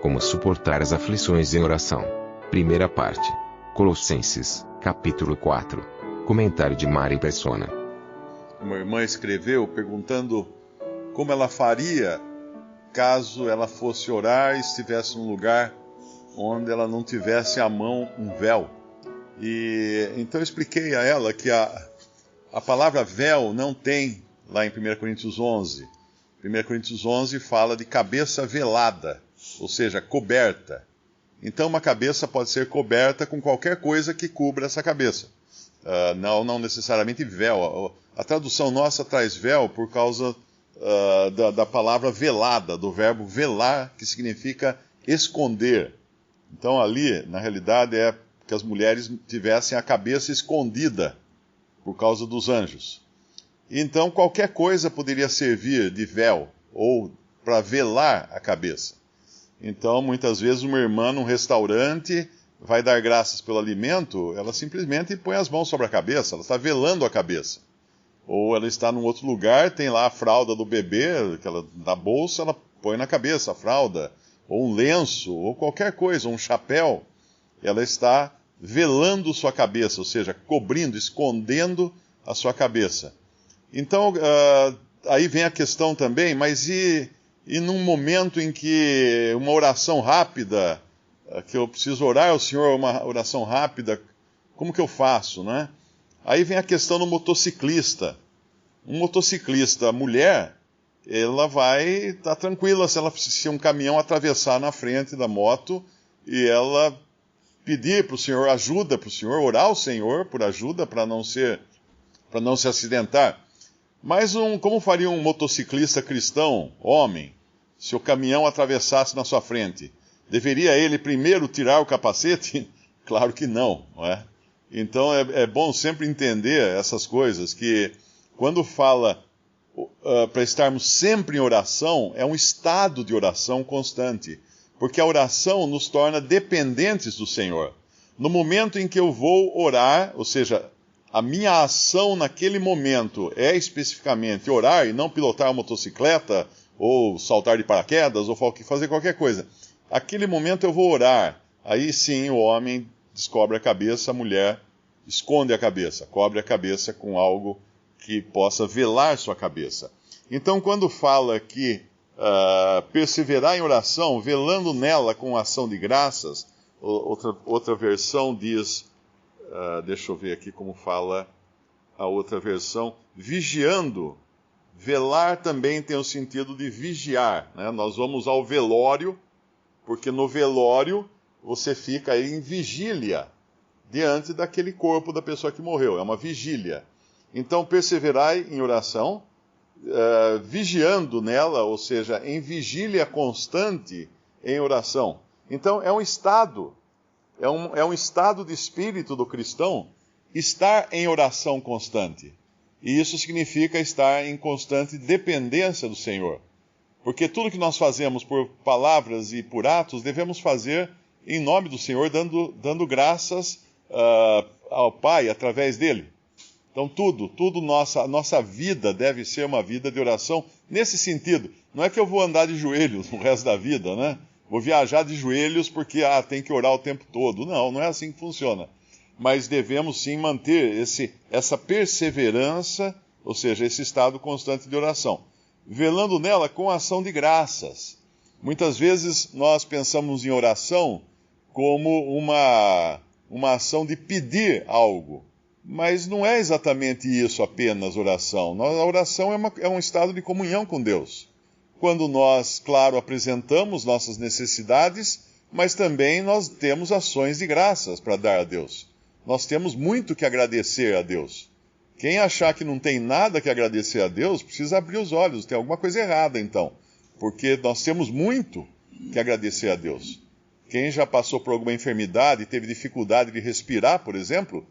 Como suportar as aflições em oração. Primeira parte. Colossenses, capítulo 4. Comentário de Mari Persona. Uma irmã escreveu perguntando como ela faria caso ela fosse orar e estivesse num lugar onde ela não tivesse à mão um véu. E então eu expliquei a ela que a palavra véu não tem lá em 1 Coríntios 11. 1 Coríntios 11 fala de cabeça velada, ou seja, coberta. Então uma cabeça pode ser coberta com qualquer coisa que cubra essa cabeça. Não necessariamente véu. A tradução nossa traz véu por causa da palavra velada, do verbo velar, que significa esconder. Então ali, na realidade, é que as mulheres tivessem a cabeça escondida por causa dos anjos. Então qualquer coisa poderia servir de véu ou para velar a cabeça. Então muitas vezes uma irmã num restaurante vai dar graças pelo alimento, ela simplesmente põe as mãos sobre a cabeça, ela está velando a cabeça. Ou ela está num outro lugar, tem lá a fralda do bebê, na bolsa, ela põe na cabeça a fralda, ou um lenço, ou qualquer coisa, um chapéu. Ela está velando sua cabeça, ou seja, cobrindo, escondendo a sua cabeça. Então, aí vem a questão também, mas e num momento em que uma oração rápida, que eu preciso orar ao Senhor uma oração rápida, como que eu faço, né? Aí vem a questão do motociclista. Um motociclista, mulher, ela vai estar tranquila se um caminhão atravessar na frente da moto e ela pedir para o Senhor ajuda, para o Senhor orar ao Senhor por ajuda para não se acidentar. Mas como faria um motociclista cristão, homem, se o caminhão atravessasse na sua frente? Deveria ele primeiro tirar o capacete? Claro que não, não é? Então é bom sempre entender essas coisas, que quando fala para estarmos sempre em oração, é um estado de oração constante, porque a oração nos torna dependentes do Senhor. No momento em que eu vou orar, ou seja, a minha ação naquele momento é especificamente orar e não pilotar uma motocicleta, ou saltar de paraquedas, ou fazer qualquer coisa. Aquele momento eu vou orar. Aí sim o homem descobre a cabeça, a mulher esconde a cabeça, cobre a cabeça com algo que possa velar sua cabeça. Então quando fala que perseverar em oração, velando nela com ação de graças, outra versão diz... deixa eu ver aqui como fala a outra versão. Vigiando. Velar também tem o sentido de vigiar, né? Nós vamos ao velório, porque no velório você fica aí em vigília diante daquele corpo da pessoa que morreu. É uma vigília. Então, perseverai em oração, vigiando nela, ou seja, em vigília constante em oração. Então, é um estado. É um estado de espírito do cristão estar em oração constante. E isso significa estar em constante dependência do Senhor. Porque tudo que nós fazemos por palavras e por atos, devemos fazer em nome do Senhor, dando graças ao Pai através dele. Então a nossa vida deve ser uma vida de oração nesse sentido. Não é que eu vou andar de joelhos no resto da vida, né? Vou viajar de joelhos porque tem que orar o tempo todo. Não é assim que funciona. Mas devemos sim manter essa perseverança, ou seja, esse estado constante de oração. Velando nela com ação de graças. Muitas vezes nós pensamos em oração como uma ação de pedir algo. Mas não é exatamente isso apenas oração. A oração é um estado de comunhão com Deus. Quando nós, claro, apresentamos nossas necessidades, mas também nós temos ações de graças para dar a Deus. Nós temos muito que agradecer a Deus. Quem achar que não tem nada que agradecer a Deus, precisa abrir os olhos, tem alguma coisa errada então. Porque nós temos muito que agradecer a Deus. Quem já passou por alguma enfermidade e teve dificuldade de respirar, por exemplo,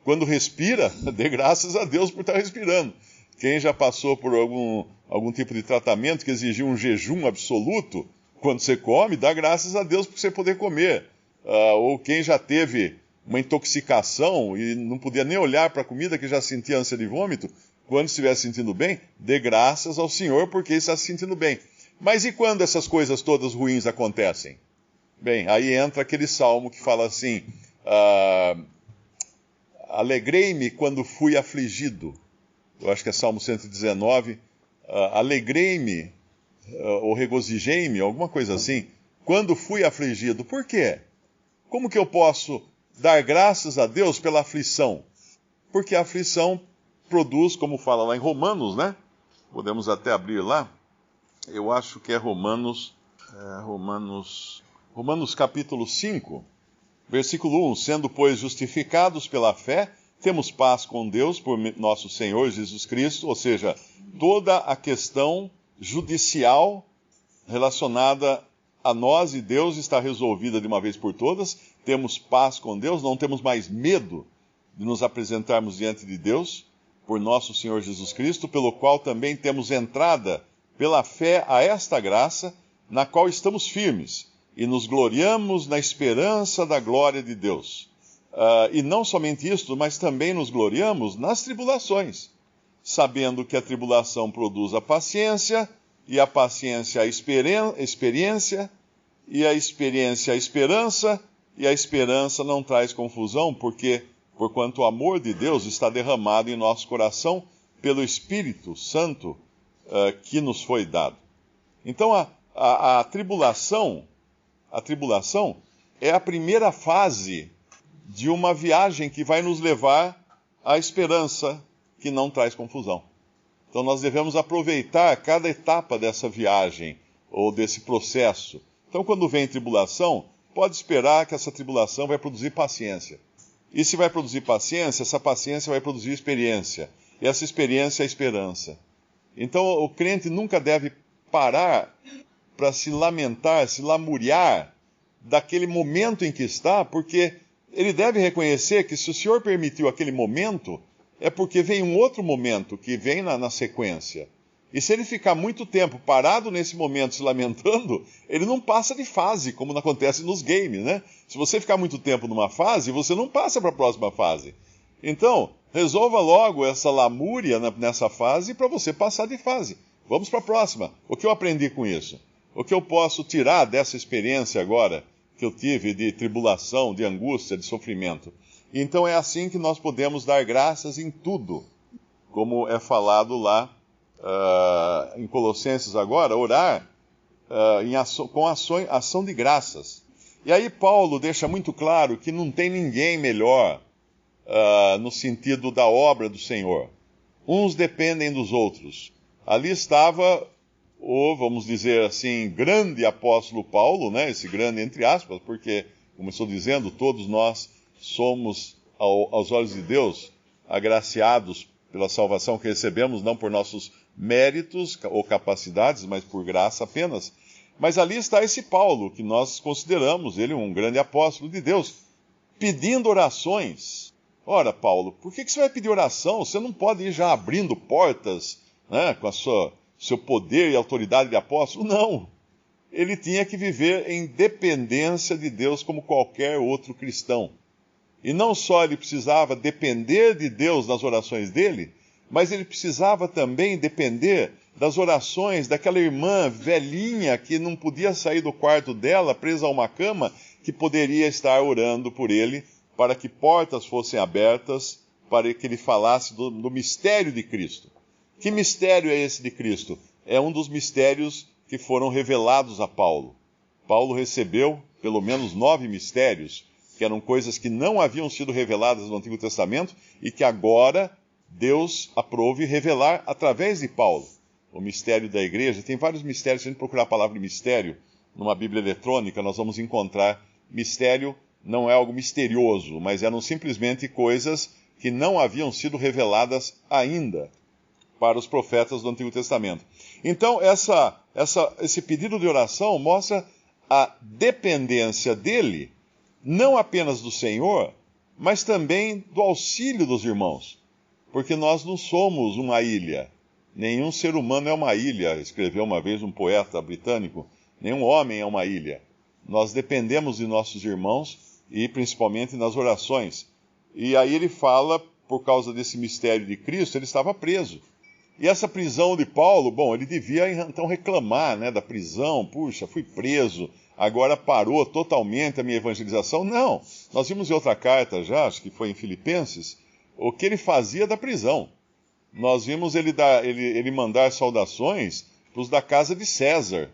quando respira, dê graças a Deus por estar respirando. Quem já passou por algum tipo de tratamento que exigiu um jejum absoluto, quando você come, dá graças a Deus por você poder comer. Ou quem já teve uma intoxicação e não podia nem olhar para a comida que já sentia ânsia de vômito, quando estiver se sentindo bem, dê graças ao Senhor porque está se sentindo bem. Mas e quando essas coisas todas ruins acontecem? Bem, aí entra aquele salmo que fala assim, alegrei-me quando fui afligido. Eu acho que é Salmo 119. Alegrei-me, ou regozijei-me, alguma coisa assim, quando fui afligido. Por quê? Como que eu posso dar graças a Deus pela aflição? Porque a aflição produz, como fala lá em Romanos, né? Podemos até abrir lá. Eu acho que é Romanos capítulo 5, versículo 1. Sendo, pois, justificados pela fé, temos paz com Deus por nosso Senhor Jesus Cristo, ou seja, toda a questão judicial relacionada a nós e Deus está resolvida de uma vez por todas. Temos paz com Deus, não temos mais medo de nos apresentarmos diante de Deus por nosso Senhor Jesus Cristo, pelo qual também temos entrada pela fé a esta graça, na qual estamos firmes, e nos gloriamos na esperança da glória de Deus. E não somente isto, mas também nos gloriamos nas tribulações, sabendo que a tribulação produz a paciência, e a paciência a experiência, e a experiência a esperança, e a esperança não traz confusão, porquanto o amor de Deus está derramado em nosso coração pelo Espírito Santo que nos foi dado. Então a tribulação é a primeira fase de uma viagem que vai nos levar à esperança que não traz confusão. Então nós devemos aproveitar cada etapa dessa viagem ou desse processo. Então quando vem tribulação, pode esperar que essa tribulação vai produzir paciência. E se vai produzir paciência, essa paciência vai produzir experiência. E essa experiência é esperança. Então o crente nunca deve parar para se lamentar, se lamuriar daquele momento em que está, porque ele deve reconhecer que se o Senhor permitiu aquele momento, é porque vem um outro momento que vem na sequência. E se ele ficar muito tempo parado nesse momento se lamentando, ele não passa de fase, como acontece nos games, né? Se você ficar muito tempo numa fase, você não passa para a próxima fase. Então, resolva logo essa lamúria nessa fase para você passar de fase. Vamos para a próxima. O que eu aprendi com isso? O que eu posso tirar dessa experiência agora que eu tive de tribulação, de angústia, de sofrimento? Então é assim que nós podemos dar graças em tudo, como é falado lá em Colossenses agora, orar com ação de graças. E aí Paulo deixa muito claro que não tem ninguém melhor no sentido da obra do Senhor. Uns dependem dos outros. Ali estava vamos dizer assim, grande apóstolo Paulo, né? Esse grande entre aspas, porque, como estou dizendo, todos nós somos, aos olhos de Deus, agraciados pela salvação que recebemos, não por nossos méritos ou capacidades, mas por graça apenas. Mas ali está esse Paulo, que nós consideramos ele um grande apóstolo de Deus, pedindo orações. Ora, Paulo, por que você vai pedir oração? Você não pode ir já abrindo portas, né, com a seu poder e autoridade de apóstolo? Não. Ele tinha que viver em dependência de Deus como qualquer outro cristão. E não só ele precisava depender de Deus nas orações dele, mas ele precisava também depender das orações daquela irmã velhinha que não podia sair do quarto dela, presa a uma cama, que poderia estar orando por ele, para que portas fossem abertas, para que ele falasse do mistério de Cristo. Que mistério é esse de Cristo? É um dos mistérios que foram revelados a Paulo. Paulo recebeu pelo menos 9 mistérios, que eram coisas que não haviam sido reveladas no Antigo Testamento e que agora Deus aprove revelar através de Paulo. O mistério da igreja, tem vários mistérios. Se a gente procurar a palavra mistério numa Bíblia eletrônica, nós vamos encontrar mistério. Não é algo misterioso, mas eram simplesmente coisas que não haviam sido reveladas ainda para os profetas do Antigo Testamento. Então, esse pedido de oração mostra a dependência dele, não apenas do Senhor, mas também do auxílio dos irmãos. Porque nós não somos uma ilha. Nenhum ser humano é uma ilha, escreveu uma vez um poeta britânico. Nenhum homem é uma ilha. Nós dependemos de nossos irmãos e principalmente nas orações. E aí ele fala, por causa desse mistério de Cristo, ele estava preso. E essa prisão de Paulo, bom, ele devia então reclamar, né, da prisão. Puxa, fui preso, agora parou totalmente a minha evangelização. Não, nós vimos em outra carta já, acho que foi em Filipenses, o que ele fazia da prisão. Nós vimos ele mandar saudações para os da casa de César.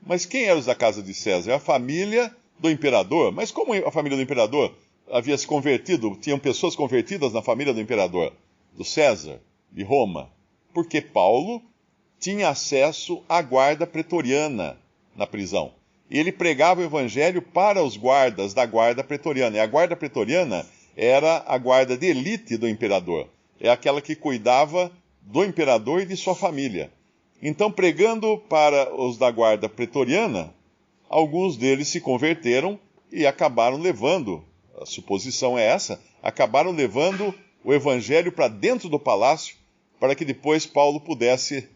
Mas quem eram os da casa de César? É a família do imperador. Mas como a família do imperador havia se convertido, tinham pessoas convertidas na família do imperador, do César, de Roma? Porque Paulo tinha acesso à guarda pretoriana na prisão. E ele pregava o evangelho para os guardas da guarda pretoriana. E a guarda pretoriana era a guarda de elite do imperador. É aquela que cuidava do imperador e de sua família. Então, pregando para os da guarda pretoriana, alguns deles se converteram e acabaram levando, a suposição é essa, acabaram levando o evangelho para dentro do palácio, para que depois Paulo pudesse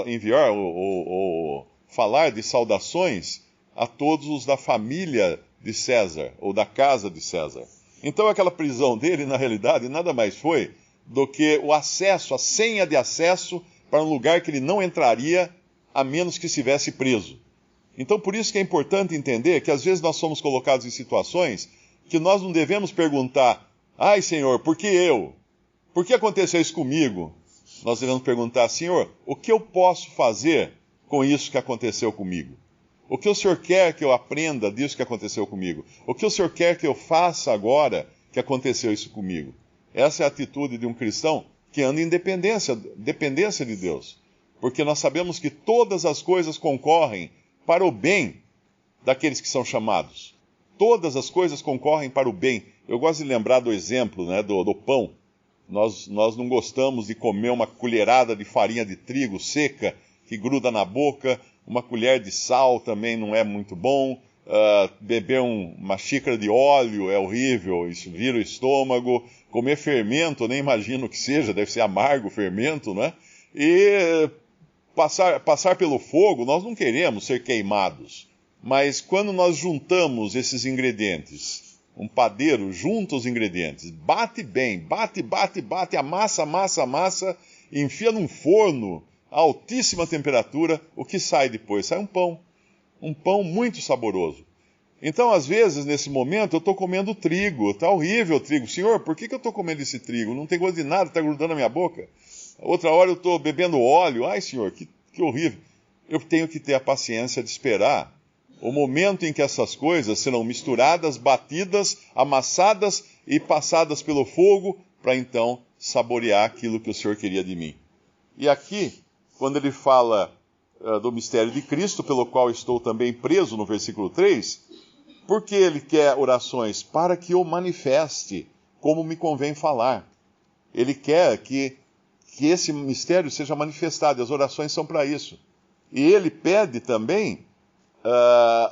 enviar ou falar de saudações a todos os da família de César, ou da casa de César. Então aquela prisão dele, na realidade, nada mais foi do que o acesso, a senha de acesso para um lugar que ele não entraria a menos que estivesse preso. Então por isso que é importante entender que às vezes nós somos colocados em situações que nós não devemos perguntar: ai Senhor, por que eu? Por que aconteceu isso comigo? Nós devemos perguntar: Senhor, o que eu posso fazer com isso que aconteceu comigo? O que o Senhor quer que eu aprenda disso que aconteceu comigo? O que o Senhor quer que eu faça agora que aconteceu isso comigo? Essa é a atitude de um cristão que anda em dependência de Deus. Porque nós sabemos que todas as coisas concorrem para o bem daqueles que são chamados. Todas as coisas concorrem para o bem. Eu gosto de lembrar do exemplo, né, do pão. Nós não gostamos de comer uma colherada de farinha de trigo seca que gruda na boca. Uma colher de sal também não é muito bom. Beber uma xícara de óleo é horrível, isso vira o estômago. Comer fermento, nem imagino que seja, deve ser amargo o fermento, né? E passar pelo fogo, nós não queremos ser queimados. Mas quando nós juntamos esses ingredientes, um padeiro junta os ingredientes, bate bem, bate, amassa, enfia num forno a altíssima temperatura, o que sai depois? Sai um pão muito saboroso. Então, às vezes, nesse momento, eu estou comendo trigo, está horrível o trigo. Senhor, por que eu estou comendo esse trigo? Não tem gosto de nada, está grudando na minha boca. Outra hora eu estou bebendo óleo. Ai, Senhor, que horrível. Eu tenho que ter a paciência de esperar o momento em que essas coisas serão misturadas, batidas, amassadas e passadas pelo fogo, para então saborear aquilo que o Senhor queria de mim. E aqui, quando ele fala do mistério de Cristo, pelo qual estou também preso, no versículo 3, por que ele quer orações? Para que eu manifeste como me convém falar. Ele quer que esse mistério seja manifestado, e as orações são para isso. E ele pede também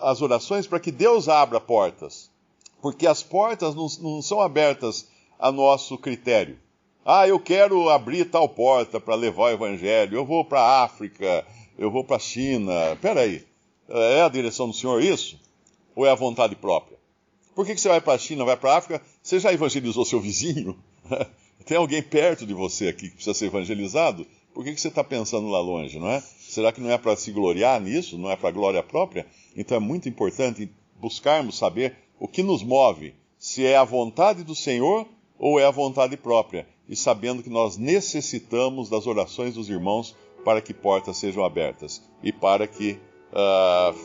as orações para que Deus abra portas, porque as portas não são abertas a nosso critério. Eu quero abrir tal porta para levar o evangelho, eu vou para a África, eu vou para a China. Peraí, é a direção do Senhor isso? Ou é a vontade própria? Por que você vai para a China, vai para a África? Você já evangelizou seu vizinho? Tem alguém perto de você aqui que precisa ser evangelizado? Por que você está pensando lá longe, não é? Será que não é para se gloriar nisso? Não é para a glória própria? Então é muito importante buscarmos saber o que nos move, se é a vontade do Senhor ou é a vontade própria, e sabendo que nós necessitamos das orações dos irmãos para que portas sejam abertas e para que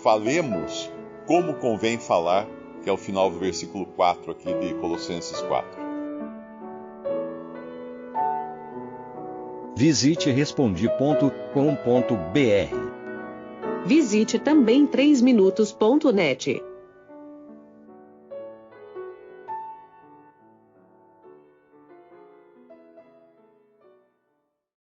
falemos como convém falar, que é o final do versículo 4 aqui de Colossenses 4. Visite respondi.com.br. Visite também 3minutos.net.